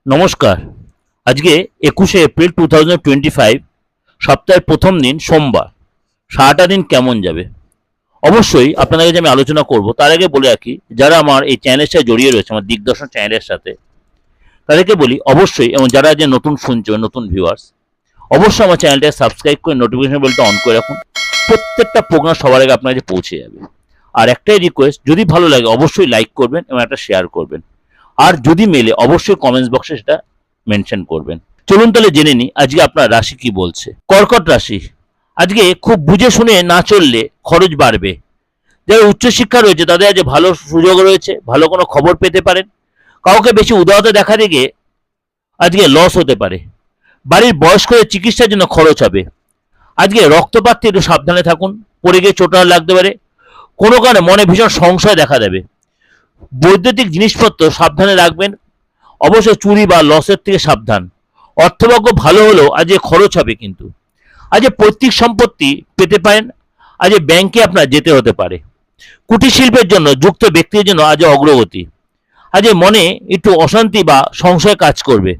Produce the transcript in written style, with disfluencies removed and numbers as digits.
নমস্কার। আজকে 21শে এপ্রিল 2025, সপ্তাহের প্রথম দিন সোমবার। সারাটা দিন কেমন যাবে অবশ্যই আপনাদের কাছে আমি আলোচনা করব। তার আগে বলে রাখি, যারা আমার এই চ্যানেলের সাথে জড়িয়ে রয়েছে, আমার দিগদর্শন চ্যানেলের সাথে, তাদেরকে বলি অবশ্যই, এবং যারা যে নতুন শুনছো, নতুন ভিউয়ার্স, অবশ্যই আমার চ্যানেলটাকে সাবস্ক্রাইব করে নোটিফিকেশন বেলটা অন করে রাখুন। প্রত্যেকটা প্রোগ্রাম সবার আগে আপনার কাছে পৌঁছে যাবে। আর একটাই রিকোয়েস্ট, যদি ভালো লাগে অবশ্যই লাইক করবেন এবং একটা শেয়ার করবেন। আর যদি মেলে অবশ্যই কমেন্টস বক্সে সেটা মেনশন করবেন। চলুন তাহলে জেনে নিই আজকে আপনার রাশি কি বলছে। কর্কট রাশি, আজকে খুব বুঝে শুনে না চললে খরচ বাড়বে। যারা উচ্চশিক্ষা রয়েছে তাদের আজ ভালো সুযোগ রয়েছে, ভালো কোনো খবর পেতে পারেন। কাউকে বেশি উদারতা দেখা দেখে আজকে লস হতে পারে। বাড়ির বয়স্কদের চিকিৎসার জন্য খরচ হবে। আজকে রক্তপাত থেকে একটু সাবধানে থাকুন, পড়ে গিয়ে চোট লাগতে পারে। কোনো কারণে মনে ভীষণ সংশয় দেখা দেবে। বৈদ্যুতিক জিনিসপত্র সাবধানে রাখবেন। অবশ্যই চুরি বা লসের থেকে সাবধান। অর্থভাগ্য ভালো হলেও আজকে খরচ হবে, কিন্তু আজকে পৈতৃক সম্পত্তি পেতে পারেন। আজকে ব্যাংকে আপনার যেতে হতে পারে। কুটির শিল্পের জন্য যুক্ত ব্যক্তির জন্য আজ অগ্রগতি। আজ মনে একটু অশান্তি বা সংশয় কাজ করবে।